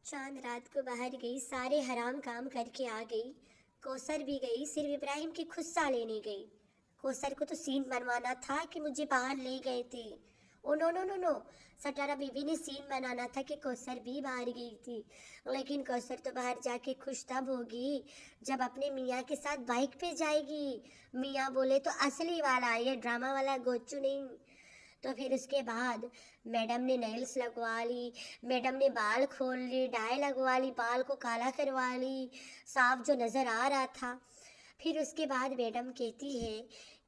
चांद रात को बाहर गई, सारे हराम काम करके आ गई। कौसर भी गई, सिर्फ इब्राहिम की खुस्सा लेने गई। कौसर को तो सीन बनवाना था कि मुझे बाहर ले गए थे। Oh no no no no, सटारा बीबी ने सीन बनाना था कि कौसर भी बाहर गई थी। लेकिन कौसर तो बाहर जाके खुश तब होगी जब अपने मियाँ के साथ बाइक पे जाएगी। मियाँ बोले तो असली वाला, ये ड्रामा वाला गोचू नहीं। तो फिर उसके बाद मैडम ने नेल्स लगवा ली, मैडम ने बाल खोल ली, डाई लगवा ली, बाल को काला करवा ली, साफ जो नज़र आ रहा था। फिर उसके बाद मैडम कहती है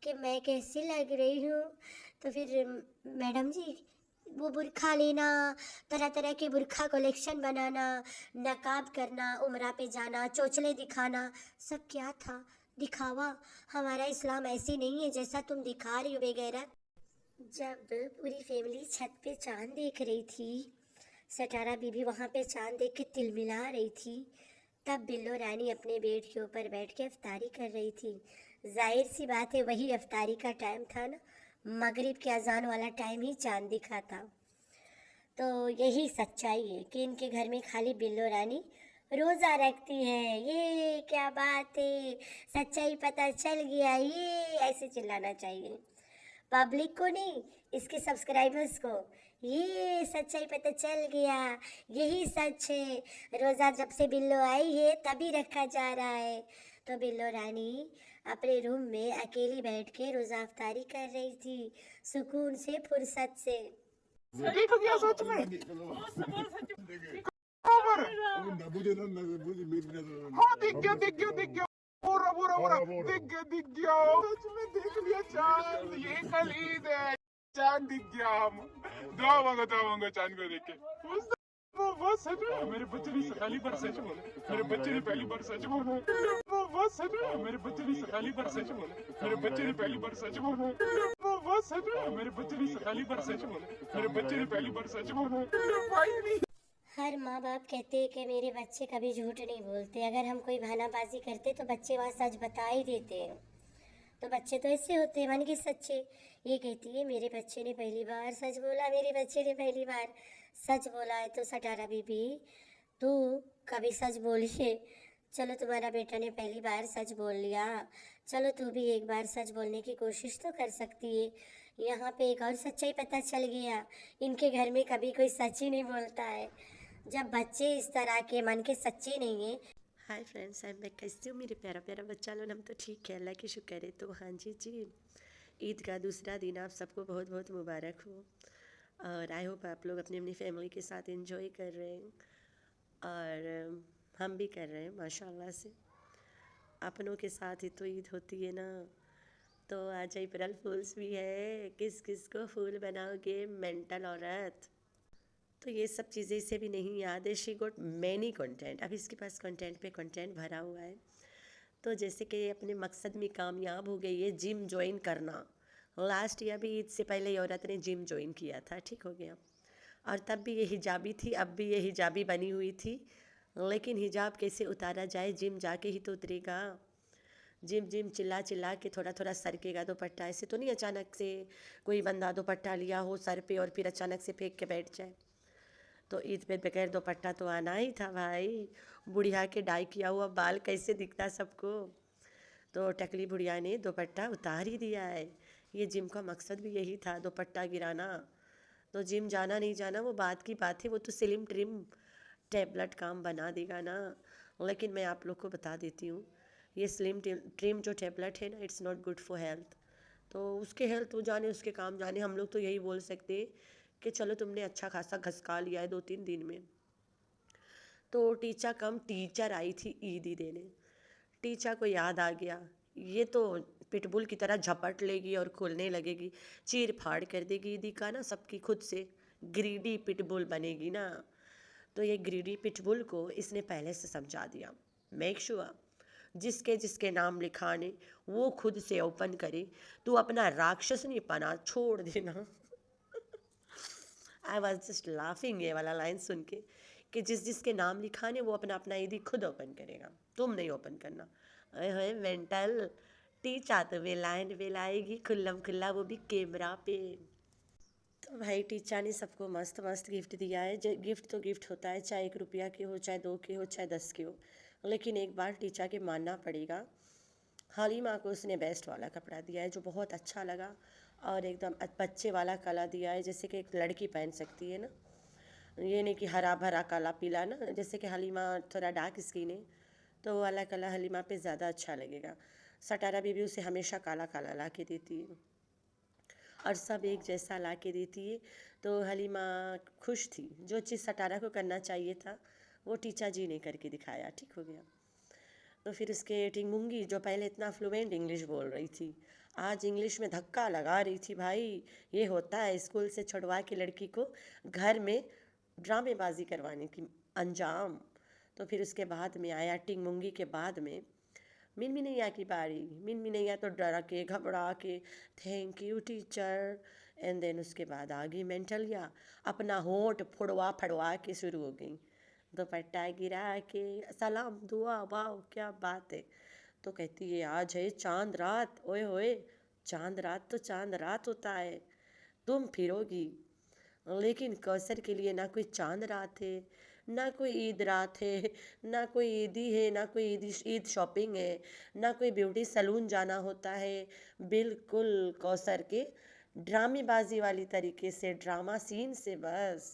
कि मैं कैसी लग रही हूँ। तो फिर मैडम जी वो बुरखा लेना, तरह तरह के बुरखा कलेक्शन बनाना, नकाब करना, उम्रा पे जाना, चोचले दिखाना, सब क्या था? दिखावा। हमारा इस्लाम ऐसे नहीं है जैसा तुम दिखा रही हो वगैरह। जब पूरी फैमिली छत पे चांद देख रही थी, सटारा बीबी वहाँ पे चांद देख के तिलमिला रही थी, तब बिल्लो रानी अपने बेड के ऊपर बैठ के अफ्तारी कर रही थी। जाहिर सी बात है वही अफ्तारी का टाइम था ना, मगरिब के अजान वाला टाइम ही चांद दिखा था। तो यही सच्चाई है कि इनके घर में खाली बिल्लो रानी रोज़ा रखती है। ये क्या बात है, सच्चाई पता चल गया, ये ऐसे चिल्लाना चाहिए पब्लिक को नहीं, इसके सब्सक्राइबर्स को। ये सच्चाई पता चल गया, यही सच है। रोज़ा जब से बिल्लो आई है तभी रखा जा रहा है। तो बिल्लो रानी अपने रूम में अकेली बैठ के रोज़ा अफ्तारी कर रही थी, सुकून से, फुर्सत से। देख गया सच में। खबर हाँ दिख गया पूरा पूरा पूरा दिख गया सच में देख लिया चांद। ये खलीद है, चांद दिख गया। हम दुआ मांगो चांद को देख के। वो सच में मेरे बच्चे ने पहली बार सच बोला, मेरे बच्चे ने पहली बार सच बोला। वो सच में मेरे बच्चे ने पहली बार सच बोला, मेरे बच्चे ने पहली बार सच बोला। वो सच में मेरे बच्चे ने पहली बार सच बोला, मेरे बच्चे ने पहली बार सच बोला। भाई नहीं। हर माँ बाप कहते हैं कि मेरे बच्चे कभी झूठ नहीं बोलते, अगर हम कोई बहानाबाजी करते तो बच्चे वहाँ सच बता ही देते हैं। तो बच्चे तो ऐसे होते हैं, मन के सच्चे। ये कहती है मेरे बच्चे ने पहली बार सच बोला, मेरे बच्चे ने पहली बार सच बोला है। तो सटारा बीबी तू कभी सच बोलिए। चलो तुम्हारा बेटा ने पहली बार सच बोल लिया, चलो तू भी एक बार सच बोलने की कोशिश तो कर सकती है। यहाँ पे एक और सच्चाई पता चल गया, इनके घर में कभी कोई सच ही नहीं बोलता है। जब बच्चे इस तरह के मन के सच्चे नहीं हैं। Hi friends, I am back. कैसे हो मेरे प्यारा प्यारा बच्चा लोग? हम तो ठीक है, अल्लाह की शुक्र है। तो हाँ जी, ईद का दूसरा दिन आप सबको बहुत बहुत मुबारक हो। और आई होप आप लोग अपनी अपनी फैमिली के साथ एंजॉय कर रहे हैं, और हम भी कर रहे हैं माशाल्लाह से। अपनों के साथ ही तो ईद होती है ना। तो आज अप्रैल फूल्स भी है, किस किस को फूल बनाओगे मेंटल औरत। तो ये सब चीज़ें इसे भी नहीं याद है। शी गोट मैनी कंटेंट, अब इसके पास कंटेंट पे कंटेंट भरा हुआ है। तो जैसे कि अपने मकसद में कामयाब हो गई है, जिम ज्वाइन करना। लास्ट ईयर भी ईद से पहले ये औरत ने जिम ज्वाइन किया था, ठीक हो गया। और तब भी ये हिजाबी थी, अब भी ये हिजाबी बनी हुई थी। लेकिन हिजाब कैसे उतारा जाए, जिम जाके ही तो उतरेगा। जिम चिल्ला चिल्ला के थोड़ा थोड़ा सरकेगा दुपट्टा। ऐसे तो नहीं अचानक से कोई बंदा दुपट्टा लिया हो सर पे और फिर अचानक से फेंक के बैठ जाए। तो ईद पे बगैर दुपट्टा तो आना ही था भाई। बुढ़िया के डाई किया हुआ बाल कैसे दिखता सबको। तो टकली बुढ़िया ने दुपट्टा उतार ही दिया है। ये जिम का मकसद भी यही था, दुपट्टा गिराना। तो जिम जाना नहीं जाना वो बात की बात है, वो तो स्लिम ट्रिम टैबलेट काम बना देगा ना। लेकिन मैं आप लोग को बता देती हूँ, ये स्लिम ट्रिम जो टैबलेट है ना, it's not good for health. तो उसके हेल्थ वो जाने, उसके काम जाने। हम लोग तो यही बोल सकते हैं कि चलो तुमने अच्छा खासा घसका लिया है 2-3 दिन में। तो टीचर आई थी ईदी देने। टीचर को याद आ गया, ये तो पिटबुल की तरह झपट लेगी और खोलने लगेगी, चीर फाड़ कर देगी ईदी का ना सबकी, खुद से ग्रीडी पिटबुल बनेगी ना। तो ये ग्रीडी पिटबुल को इसने पहले से समझा दिया, मेक श्योर जिसके जिसके नाम लिखाने वो खुद से ओपन करे, तू अपना राक्षस नहीं पना छोड़ देना। आई वॉज जस्ट लाफिंग ये वाला लाइन सुन के, कि जिस जिसके नाम लिखाने वो अपना अपना ईदी खुद ओपन करेगा, तुम नहीं ओपन करना। अरे मेंटल टीचा तो वे लाइन पे लाएगी खुल्लम खुल्ला, वो भी कैमरा पे। तो भाई टीचा ने सबको मस्त मस्त गिफ्ट दिया है। गिफ्ट तो गिफ्ट होता है, चाहे 1 रुपया के हो, चाहे 2 के हो, चाहे 10 के हो। लेकिन एक बार टीचा के मानना पड़ेगा, हालिमा को उसने बेस्ट वाला कपड़ा दिया है जो बहुत अच्छा लगा, और एकदम बच्चे वाला कलर दिया है, जैसे कि एक लड़की पहन सकती है ना। ये नहीं कि हरा भरा काला पीला ना, जैसे कि हलीमा थोड़ा डार्क स्किन है तो वो वाला कलर हलीमा पे ज़्यादा अच्छा लगेगा। सटारा बीबी उसे हमेशा काला काला ला के देती है और सब एक जैसा ला के देती है। तो हलीमा खुश थी। जो चीज़ सटारा को करना चाहिए था वो टीचा जी ने करके दिखाया, ठीक हो गया। तो फिर उसके टिंगमुंगी जो पहले इतना फ्लुएंट इंग्लिश बोल रही थी, आज इंग्लिश में धक्का लगा रही थी। भाई ये होता है स्कूल से छुड़वा के लड़की को घर में ड्रामेबाजी करवाने की अंजाम। तो फिर उसके बाद में आया टिंगमुंगी के बाद में मिनमिनैया की बारी। मिनमिनैया तो डरा के घबरा के thank you teacher, and then उसके बाद आ गई मेंटलिया, अपना होंठ फुड़वा फड़वा के शुरू हो गई, दुपट्टा गिरा के सलाम दुआ, वाह क्या बात है। तो कहती है आज है चांद रात, ओए होए चांद रात तो चांद रात होता है, तुम फिरोगी। लेकिन कौसर के लिए ना कोई चांद रात है, ना कोई ईद रात है, ना कोई ईदी है, ना कोई ईद शॉपिंग है, ना कोई ब्यूटी सैलून जाना होता है। बिल्कुल कौसर के ड्रामेबाजी वाली तरीके से, ड्रामा सीन से बस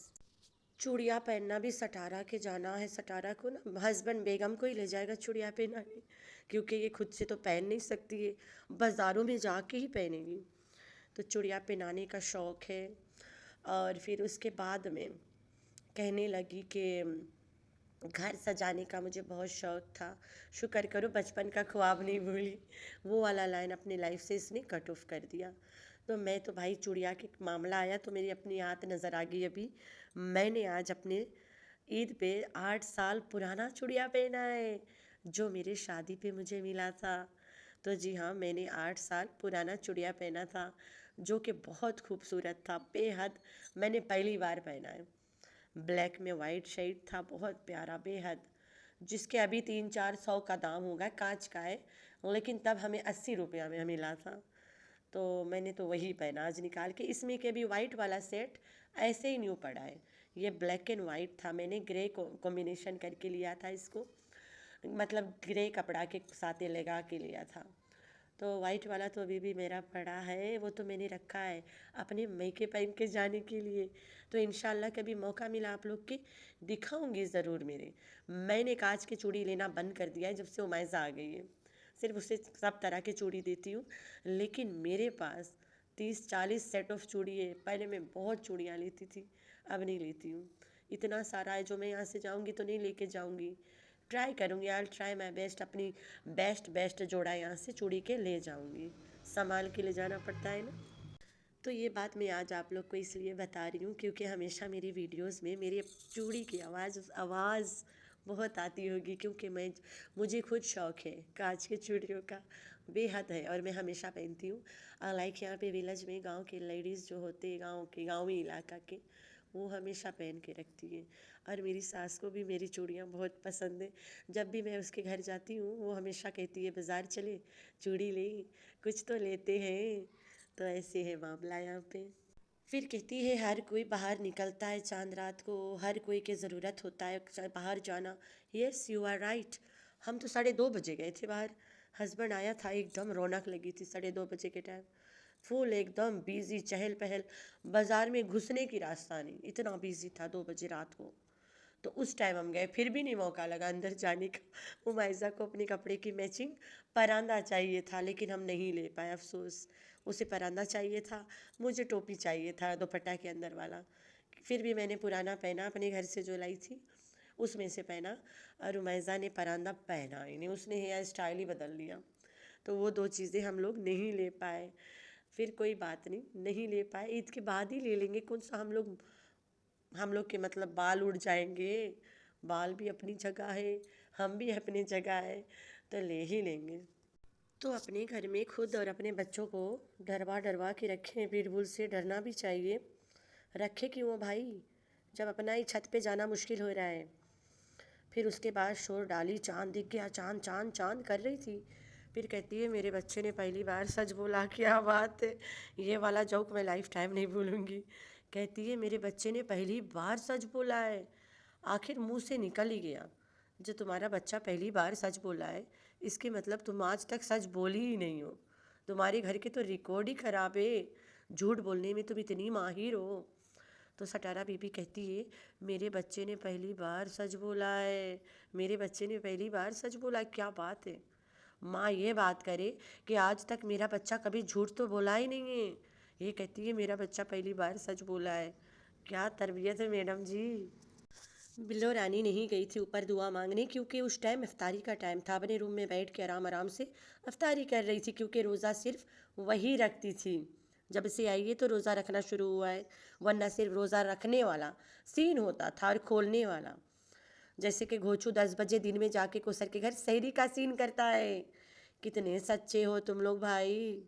चूड़ियाँ पहनना भी सटारा के जाना है। सटारा को ना हस्बैंड बेगम को ही ले जाएगा चूड़ियाँ पहनाने, क्योंकि ये खुद से तो पहन नहीं सकती है, बाज़ारों में जाके ही पहनेगी। तो चूड़ियाँ पहनाने का शौक़ है। और फिर उसके बाद में कहने लगी कि घर सजाने का मुझे बहुत शौक़ था, शुक्र करो बचपन का ख्वाब नहीं भूली। वो वाला लाइन अपनी लाइफ से इसने कट ऑफ कर दिया। तो मैं तो भाई चूड़िया के मामला आया तो मेरी अपनी याद नज़र आ गई। अभी मैंने आज अपने ईद पे 8 साल पुराना चूड़िया पहना है जो मेरे शादी पे मुझे मिला था। तो जी हाँ, मैंने 8 साल पुराना चूड़िया पहना था जो कि बहुत खूबसूरत था बेहद। मैंने पहली बार पहना है, ब्लैक में वाइट शेड था, बहुत प्यारा बेहद, जिसके अभी 300-400 का दाम होगा, कांच का है, लेकिन तब हमें 80 रुपया में मिला था। तो मैंने तो वही पहना आज निकाल के। इसमें के भी वाइट वाला सेट ऐसे ही न्यू पड़ा है, ये ब्लैक एंड वाइट था, मैंने ग्रे कॉम्बिनेशन करके लिया था इसको, मतलब ग्रे कपड़ा के साथ लगा के लिया था। तो वाइट वाला तो अभी भी मेरा पड़ा है, वो तो मैंने रखा है अपने मैके पहन के जाने के लिए। तो इंशाल्लाह कभी मौका मिला आप लोग के दिखाऊंगी ज़रूर। मैंने कांच की चूड़ी लेना बंद कर दिया है जब से उमाइज़ा आ गई है, सिर्फ उसे सब तरह की चूड़ी देती हूँ। लेकिन मेरे पास 30-40 सेट ऑफ चूड़ी है। पहले मैं बहुत चूड़ियाँ लेती थी, अब नहीं लेती हूँ। इतना सारा है जो मैं यहाँ से जाऊँगी तो नहीं लेके जाऊँगी, ट्राई करूँगी, आई ट्राई माई बेस्ट, अपनी बेस्ट जोड़ा यहाँ से चूड़ी के ले जाऊँगी, संभाल के ले जाना पड़ता है ना। तो ये बात मैं आज आप लोग को इसलिए बता रही हूँ क्योंकि हमेशा मेरी वीडियोस में मेरी चूड़ी की आवाज़ बहुत आती होगी, क्योंकि मुझे खुद शौक़ है कांच की चूड़ियों का, बेहद है, और मैं हमेशा पहनती हूँ। लाइक यहाँ पे विलेज में गांव के लेडीज़ जो होते हैं, गाँवी इलाका के, वो हमेशा पहन के रखती है। और मेरी सास को भी मेरी चूड़ियाँ बहुत पसंद है। जब भी मैं उसके घर जाती हूँ वो हमेशा कहती है बाज़ार चले चूड़ी ले, कुछ तो लेते हैं। तो ऐसे है मामला यहाँ पे। फिर कहती है हर कोई बाहर निकलता है चांद रात को, हर कोई के ज़रूरत होता है बाहर जाना। Yes you are right. हम तो 2:30 बजे गए थे बाहर, हस्बैंड आया था, एकदम रौनक लगी थी 2:30 के टाइम, फुल एकदम बिजी चहल पहल, बाज़ार में घुसने की रास्ता नहीं, इतना बिजी था 2 बजे रात को। तो उस टाइम हम गए, फिर भी नहीं मौका लगा अंदर जाने का। उमाइज़ा को अपने कपड़े की मैचिंग परांदा चाहिए था लेकिन हम नहीं ले पाए, अफसोस। उसे परांदा चाहिए था, मुझे टोपी चाहिए था दुपट्टा के अंदर वाला। फिर भी मैंने पुराना पहना, अपने घर से जो लाई थी उसमें से पहना, और उमाइज़ा ने परांदा पहना ही नहीं, उसने हेयर स्टाइल ही बदल लिया। तो वो 2 चीज़ें हम लोग नहीं ले पाए। फिर कोई बात नहीं, नहीं ले पाए, ईद के बाद ही ले लेंगे। कौन सा हम लोग के मतलब बाल उड़ जाएंगे, बाल भी अपनी जगह है, हम भी अपनी जगह है, तो ले ही लेंगे। तो अपने घर में खुद और अपने बच्चों को डरवा के रखें, बीरबल से डरना भी चाहिए। रखे क्यों भाई, जब अपना ही छत पे जाना मुश्किल हो रहा है। फिर उसके बाद शोर डाली, चांद दिख गया, चांद चांद चांद कर रही थी। फिर कहती है मेरे बच्चे ने पहली बार सच बोला, क्या बात है। ये वाला जोक मैं लाइफ टाइम नहीं भूलूंगी। कहती है मेरे बच्चे ने पहली बार सच बोला है। आखिर मुंह से निकल ही गया। जो तुम्हारा बच्चा पहली बार सच बोला है, इसके मतलब तुम आज तक सच बोली ही नहीं हो। तुम्हारे घर के तो रिकॉर्ड ही खराब है, झूठ बोलने में तुम इतनी माहिर हो। तो सटारा बीबी कहती है मेरे बच्चे ने पहली बार सच बोला है, मेरे बच्चे ने पहली बार सच बोला है। क्या बात है। माँ ये बात करे कि आज तक मेरा बच्चा कभी झूठ तो बोला ही नहीं है, ये कहती है मेरा बच्चा पहली बार सच बोला है। क्या तरबियत है मैडम जी। बिल्लो रानी नहीं गई थी ऊपर दुआ मांगने, क्योंकि उस टाइम इफ्तारी का टाइम था। अपने रूम में बैठ के आराम आराम से इफ्तारी कर रही थी, क्योंकि रोज़ा सिर्फ वही रखती थी। जब से आई है तो रोज़ा रखना शुरू हुआ है, वरना सिर्फ रोज़ा रखने वाला सीन होता था और खोलने वाला। जैसे कि घोचू 10 बजे दिन में जाके कोसर के घर सहरी का सीन करता है। कितने सच्चे हो तुम लोग भाई।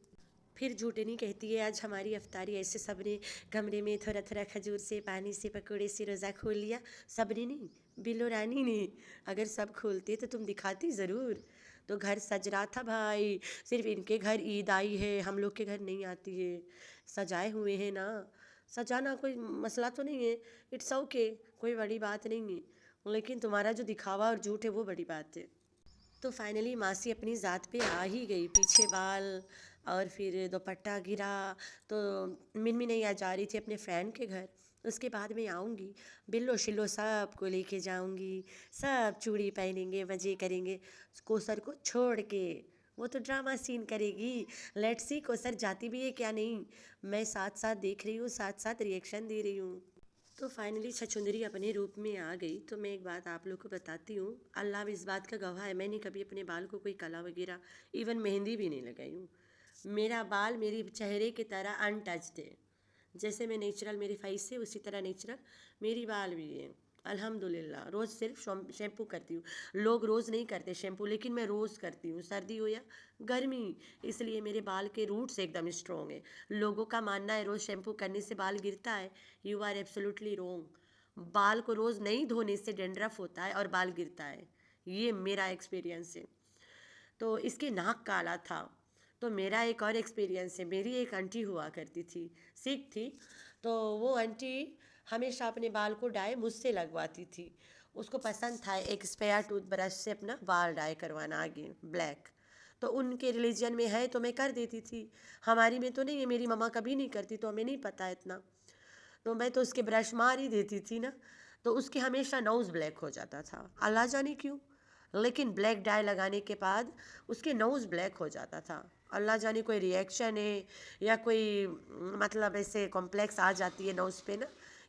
फिर झूठनी कहती है आज हमारी अफ्तारी ऐसे सबने कमरे में थोड़ा थोड़ा खजूर से पानी से पकौड़े से रोज़ा खोल लिया। सबने नहीं, बिल्लो रानी ने। अगर सब खोलते तो तुम दिखाती ज़रूर। तो घर सज रहा था भाई, सिर्फ इनके घर ईद आई है, हम लोग के घर नहीं आती है। सजाए हुए हैं ना, सजाना कोई मसला तो नहीं है, इट्स ओके, कोई बड़ी बात नहीं है। लेकिन तुम्हारा जो दिखावा और झूठ है वो बड़ी बात है। तो फाइनली मासी अपनी ज़ात पे आ ही गई। पीछे बाल और फिर दुपट्टा गिरा। तो मिनमिनैया जा रही थी अपने फ्रेंड के घर। उसके बाद मैं आऊँगी, बिल्लो शिल्लो सबको लेके जाऊँगी, सब चूड़ी पहनेंगे, मज़े करेंगे। कोसर को छोड़ के वो तो ड्रामा सीन करेगी। लेट्स सी कोसर जाती भी है क्या नहीं। मैं साथ साथ देख रही हूँ, साथ साथ रिएक्शन दे रही हूँ। तो फाइनली छछुंदरी अपने रूप में आ गई। तो मैं एक बात आप लोग को बताती हूँ, अल्लाह भी इस बात का गवाह है, मैंने कभी अपने बाल को कोई कला वगैरह इवन मेहंदी भी नहीं लगाई हूँ। मेरा बाल मेरी चेहरे की तरह अनटच्ड है। जैसे मैं नेचुरल मेरी फेस है उसी तरह नेचुरल मेरी बाल भी है। अल्हम्दुलिल्लाह। रोज़ सिर्फ शैम्पू करती हूँ। लोग रोज़ नहीं करते शैम्पू, लेकिन मैं रोज़ करती हूँ, सर्दी हो या गर्मी। इसलिए मेरे बाल के रूट्स एकदम स्ट्रॉन्ग है। लोगों का मानना है रोज़ शैम्पू करने से बाल गिरता है। You are absolutely wrong. बाल को रोज़ नहीं धोने से डैंड्रफ होता है और बाल गिरता है। ये मेरा एक्सपीरियंस है। तो इसके नाक काला था। तो मेरा एक और एक्सपीरियंस है, मेरी एक आंटी हुआ करती थी, सिख थी। तो वो आंटी हमेशा अपने बाल को डाई मुझसे लगवाती थी। उसको पसंद था एक स्पेयर टूथब्रश से अपना बाल डाई करवाना आगे ब्लैक। तो उनके रिलीजन में है तो मैं कर देती थी, हमारी में तो नहीं है। मेरी मम्मा कभी नहीं करती तो हमें नहीं पता इतना। तो मैं तो उसके ब्रश मार ही देती थी ना। तो उसके हमेशा नोज़ ब्लैक हो जाता था, अल्लाह जाने क्यों। लेकिन ब्लैक डाई लगाने के बाद उसके नोज़ ब्लैक हो जाता था। अल्लाह जाने कोई रिएक्शन है या कोई मतलब ऐसे कॉम्प्लेक्स आ जाती है नोज़ पे ना,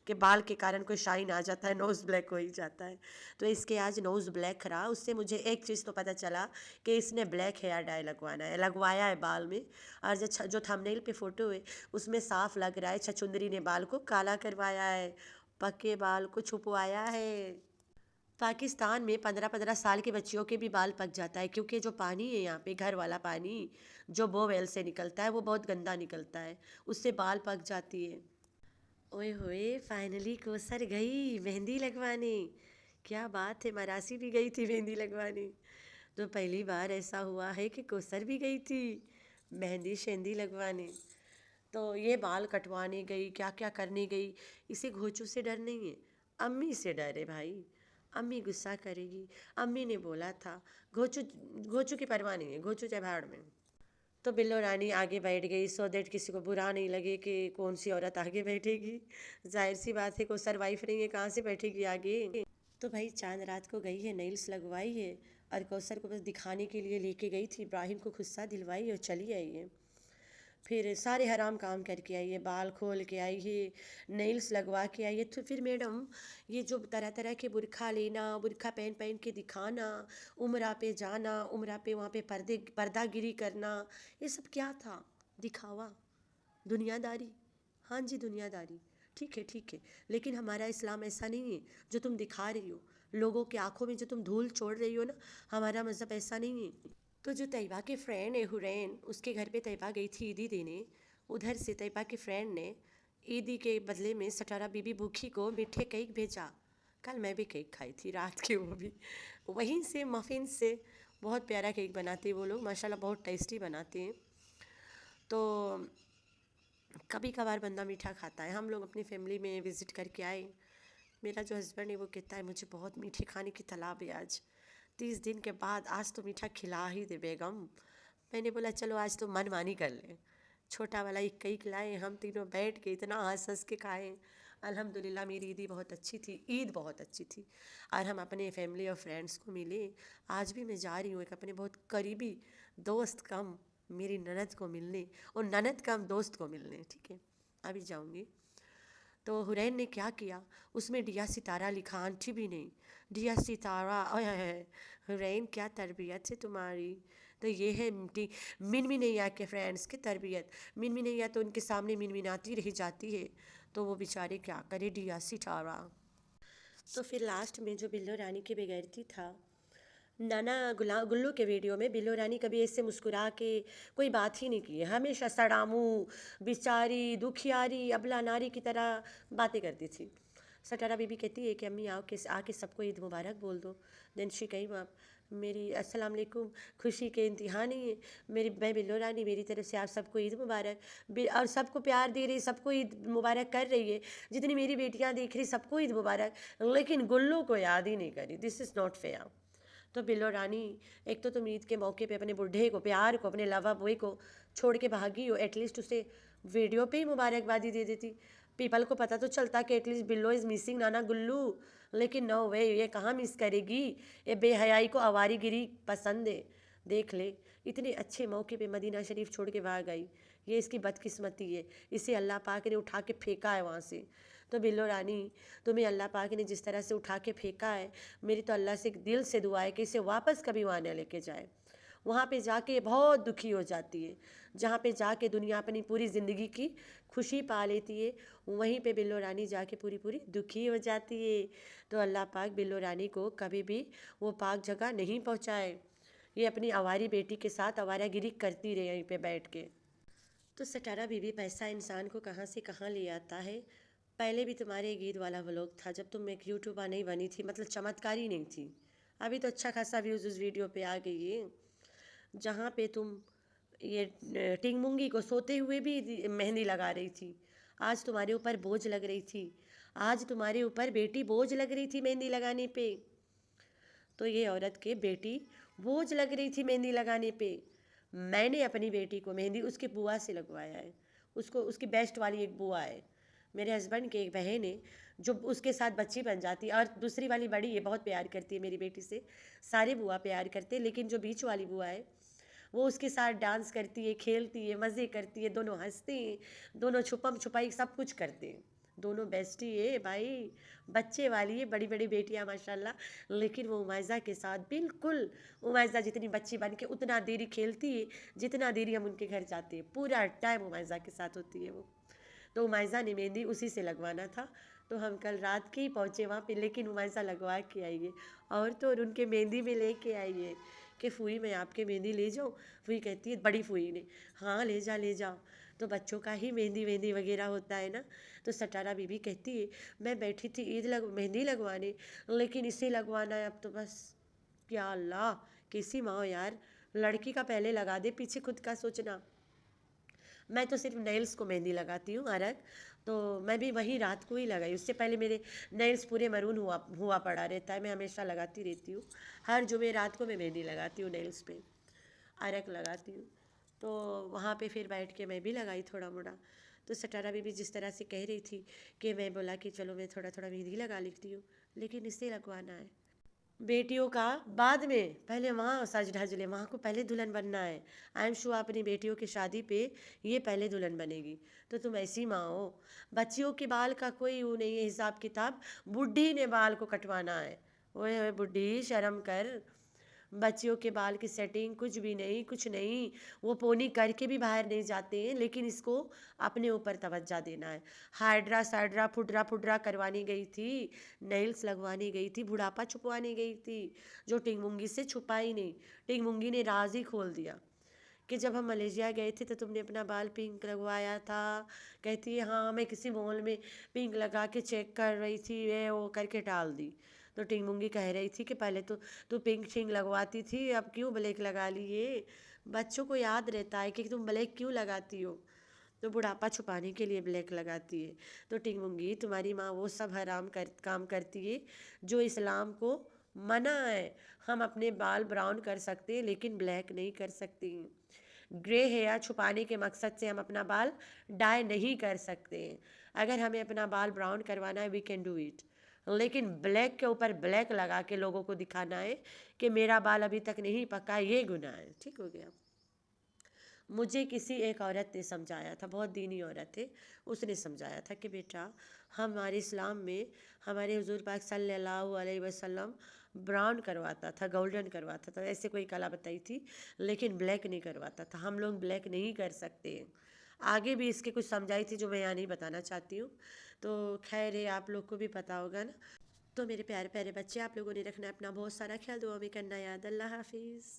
कि बाल के कारण कोई शाइन आ जाता है, नोज़ ब्लैक हो ही जाता है। तो इसके आज नोज़ ब्लैक रहा। उससे मुझे एक चीज़ तो पता चला कि इसने ब्लैक हेयर डाई लगवाना है, लगवाया है बाल में। और जो थंबनेल पे फ़ोटो है उसमें साफ लग रहा है छछुंदरी ने बाल को काला करवाया है, पक्के बाल को छुपवाया है। पाकिस्तान में 15-15 साल के बच्चियों के भी बाल पक जाता है, क्योंकि जो पानी है यहाँ पे घर वाला पानी जो बोरवेल से निकलता है वो बहुत गंदा निकलता है, उससे बाल पक जाती है। ओए होए, फाइनली कोसर गई मेहंदी लगवाने। क्या बात है, मरासी भी गई थी मेहंदी लगवाने। तो पहली बार ऐसा हुआ है कि कोसर भी गई थी मेहंदी शेंदी लगवाने। तो ये बाल कटवाने गई, क्या क्या करने गई। इसे घोचू से डर नहीं है, अम्मी से डर है भाई। अम्मी गुस्सा करेगी। अम्मी ने बोला था घोचू, घोचू की परवाह नहीं है, घोचू चाहे भाड़ में। तो बिल्लो रानी आगे बैठ गई, सो दैट किसी को बुरा नहीं लगे कि कौन सी औरत आगे बैठेगी। जाहिर सी बात है, को सरवाइफ नहीं है, कहाँ से बैठेगी आगे। तो भाई चांद रात को गई है, नेल्स लगवाई है और कौसर को बस दिखाने के लिए लेके गई थी। इब्राहिम को गुस्सा दिलवाई और चली आई है। फिर सारे हराम काम करके आई है, बाल खोल के आई है, नेल्स लगवा के आई है। तो फिर मैडम ये जो तरह तरह के बुरखा लेना, बुरखा पहन पहन के दिखाना, उम्रा पे जाना, उम्रा पे वहाँ पे पर्दागिरी करना, ये सब क्या था? दिखावा, दुनियादारी। हाँ जी, दुनियादारी। ठीक है ठीक है, लेकिन हमारा इस्लाम ऐसा नहीं है जो तुम दिखा रही हो। लोगों की आंखों में जो तुम धूल छोड़ रही हो ना, हमारा मज़हब ऐसा नहीं है। तो जो तैयबा के फ्रेंड है हुरैन, उसके घर पे तैयबा गई थी ईदी देने। उधर से तैयबा के फ्रेंड ने ईदी के बदले में सटारा बीबी भूखी को मीठे केक भेजा। कल मैं भी केक खाई थी रात के, वो भी वहीं से मफ़िन से। बहुत प्यारा केक बनाते हैं वो लोग, माशाल्लाह बहुत टेस्टी बनाते हैं। तो कभी कभार बंदा मीठा खाता है। हम लोग अपनी फैमिली में विज़िट करके आए। मेरा जो हस्बैंड है वो कहता है मुझे बहुत मीठे खाने की तलब है आज, 30 दिन के बाद आज तो मीठा खिला ही दे बेगम। मैंने बोला चलो आज तो मनमानी कर लें। छोटा वाला एक कई खिलाए, हम तीनों बैठ के इतना हंस हंस के खाए। अल्हम्दुलिल्लाह मेरी ईदी बहुत अच्छी थी, ईद बहुत अच्छी थी। और हम अपने फैमिली और फ्रेंड्स को मिले। आज भी मैं जा रही हूँ एक अपने बहुत करीबी दोस्त कम मेरी ननद को मिलने, और ननद कम दोस्त को मिलने, ठीक है, अभी जाऊँगी। तो हुरैन ने क्या किया, उसमें डिया सितारा लिखा, आंटी भी नहीं, डिया सितारा। ओए होए होए, हुरैन क्या तरबियत है तुम्हारी। तो ये है मिनमिनैया के फ्रेंड्स की तरबियत। मिनमिनैया तो उनके सामने मिनमिनाती रह जाती है, तो वो बेचारे क्या करे, डिया सितारा। तो फिर लास्ट में जो बिल्लो रानी के बेगैरती था, नाना गुल्लू के वीडियो में बिल्लो रानी कभी ऐसे मुस्कुरा के कोई बात ही नहीं की है। हमेशा सड़ामू, बेचारी, दुखियारी, अबला नारी की तरह बातें करती थी। सटारा बीबी कहती है कि अम्मी आओ के आके सबको ईद मुबारक बोल दो। देन शी कही मेरी अस्सलाम वालेकुम, खुशी के इंतहा नहीं है। मैं बिल्लो रानी, मेरी तरफ से आप सबको ईद मुबारक। और सबको प्यार दे रही, सबको ईद मुबारक कर रही है, जितनी मेरी बेटियां देख रही सबको ईद मुबारक, लेकिन गुल्लू को याद ही नहीं करी। This is not fair. तो बिल्लो रानी, एक तो तुम ईद के मौके पे अपने बुढ़े को, प्यार को, अपने लवा बॉय को छोड़ के भागी हो, एटलीस्ट उसे वीडियो पे ही मुबारकबादी दे देती। पीपल को पता तो चलता कि एटलीस्ट बिल्लो इज़ मिसिंग नाना गुल्लू। लेकिन नो वे, ये कहाँ मिस करेगी, ये बेहयाई को आवारीगिरी पसंद है। देख ले, इतने अच्छे मौके पे मदीना शरीफ छोड़ के भाग आई। ये इसकी बदकिस्मती है, इसे अल्लाह पाक ने उठा के फेंका है वहाँ से। तो बिल्लो रानी, तुम्हें अल्लाह पाक ने जिस तरह से उठा के फेंका है, मेरी तो अल्लाह से दिल से दुआ है कि इसे वापस कभी वहाँ न लेके जाए। वहाँ पे जाके बहुत दुखी हो जाती है। जहाँ पे जाके दुनिया अपनी पूरी ज़िंदगी की खुशी पा लेती है, वहीं पे बिल्लो रानी जाके पूरी पूरी दुखी हो जाती है। तो अल्लाह पाक बिल्लो रानी को कभी भी वो पाक जगह नहीं पहुँचाए। ये अपनी आवारी बेटी के साथ आवारागिरी करती रहे यहीं पे बैठ के। तो सटारा बीबी, पैसा इंसान को कहाँ से कहाँ ले आता है। पहले भी तुम्हारे एक ईद वाला व्लॉग था जब तुम एक यूट्यूबर नहीं बनी थी, मतलब चमत्कारी नहीं थी। अभी तो अच्छा खासा व्यूज़ उस वीडियो पे आ गई है, जहाँ पे तुम ये टिंग मुंगी को सोते हुए भी मेहंदी लगा रही थी। आज तुम्हारे ऊपर बोझ लग रही थी, आज तुम्हारे ऊपर बेटी बोझ लग रही थी मेहंदी लगाने पे। तो ये औरत के बेटी बोझ लग रही थी मेहंदी लगाने पे। मैंने अपनी बेटी को मेहंदी उसकी बुआ से लगवाया है। उसको, उसकी बेस्ट वाली एक बुआ है, मेरे हस्बैंड की एक बहन है, जो उसके साथ बच्ची बन जाती है। और दूसरी वाली बड़ी है, बहुत प्यार करती है मेरी बेटी से। सारे बुआ प्यार करते हैं, लेकिन जो बीच वाली बुआ है वो उसके साथ डांस करती है, खेलती है, मज़े करती है, दोनों हंसते हैं, दोनों छुपम छुपाई सब कुछ करते हैं। दोनों बेस्टी है भाई, बच्चे वाली है, बड़ी बड़ी बेटियां माशाल्लाह। लेकिन वो उमैज़ा के साथ बिल्कुल, उमैज़ा जितनी बच्ची बन के उतना देरी खेलती है जितना देरी हम उनके घर जाते हैं, पूरा टाइम उमैज़ा के साथ होती है वो। तो उमैज़ा ने मेहंदी उसी से लगवाना था, तो हम कल रात के ही पहुँचे वहाँ पे, लेकिन उमैज़ा लगवा के आई है। और तो और उनके मेहंदी में ले के आई है कि फूई मैं आपके मेहंदी ले जाऊँ। फूई कहती है, बड़ी फूई ने, हाँ ले जा ले जाओ। तो बच्चों का ही मेहंदी वगैरह होता है ना। तो सटारा बीबी कहती है, मैं बैठी थी मेहंदी लगवाने, लेकिन इसे लगवाना है अब तो बस। या अल्लाह, कैसी माँ हो यार, लड़की का पहले लगा दे, पीछे खुद का सोचना। मैं तो सिर्फ नेल्स को मेहंदी लगाती हूँ अलग, तो मैं भी वही रात को ही लगाई। उससे पहले मेरे नेल्स पूरे मरून हुआ पड़ा रहता है, मैं हमेशा लगाती रहती हूँ। हर जुमे रात को मैं मेहंदी लगाती हूँ नेल्स पे, अरक लगाती हूँ। तो वहाँ पे फिर बैठ के मैं भी लगाई थोड़ा मोड़ा। तो सटारा बीबी जिस तरह से कह रही थी कि मैं बोला कि चलो मैं थोड़ा थोड़ा मेहंदी लगा लेती हूँ, लेकिन इसे लगवाना है बेटियों का बाद में, पहले वहाँ सज धज ले, वहाँ को पहले दुल्हन बनना है। आई एम श्योर अपनी बेटियों की शादी पे ये पहले दुल्हन बनेगी। तो तुम ऐसी माँ हो, बच्चियों के बाल का कोई वो नहीं है हिसाब किताब, बुढ़ी ने बाल को कटवाना है। ओए बुढ़ी शर्म कर, बच्चियों के बाल की सेटिंग कुछ भी नहीं, कुछ नहीं। वो पोनी करके भी बाहर नहीं जाते हैं, लेकिन इसको अपने ऊपर तवज्जो देना है। हाइड्रा साइड्रा फुड्रा फुड्रा करवानी गई थी, नेल्स लगवानी गई थी, बुढ़ापा छुपवानी गई थी, जो टिंग मुंगी से छुपा ही नहीं। टिंग मुंगी ने राज ही खोल दिया कि जब हम मलेशिया गए थे तो तुमने अपना बाल पिंक लगवाया था। कहती है हाँ, मैं किसी मॉल में पिंक लगा के चेक कर रही थी, ये वो करके टाल दी। तो टिंग मुंगी कह रही थी कि पहले तो तू पिंक शिंग लगवाती थी, अब क्यों ब्लैक लगा ली। ये बच्चों को याद रहता है कि तुम ब्लैक क्यों लगाती हो। तो बुढ़ापा छुपाने के लिए ब्लैक लगाती है। तो टिंगमुंगी, तुम्हारी माँ वो सब काम करती है जो इस्लाम को मना है। हम अपने बाल ब्राउन कर सकते हैं लेकिन ब्लैक नहीं कर सकते। ग्रे हेयर छुपाने के मकसद से हम अपना बाल डाई नहीं कर सकते। अगर हमें अपना बाल ब्राउन करवाना है वी कैन डू इट, लेकिन ब्लैक के ऊपर ब्लैक लगा के लोगों को दिखाना है कि मेरा बाल अभी तक नहीं पका, ये गुनाह है। ठीक हो गया। मुझे किसी एक औरत ने समझाया था, बहुत दीनी औरत है, उसने समझाया था कि बेटा हमारे इस्लाम में हमारे हुजूर पाक सल्लल्लाहु अलैहि वसल्लम ब्राउन करवाता था, गोल्डन करवाता था, ऐसे कोई कला बताई थी, लेकिन ब्लैक नहीं करवाता था। हम लोग ब्लैक नहीं कर सकते। आगे भी इसके कुछ समझाई थी जो मैं यहाँ नहीं बताना चाहती हूँ। तो खैर है, आप लोग को भी पता होगा ना। तो मेरे प्यारे प्यारे बच्चे, आप लोगों ने रखना है अपना बहुत सारा ख्याल, दुआ में करना याद। अल्लाह हाफिज़।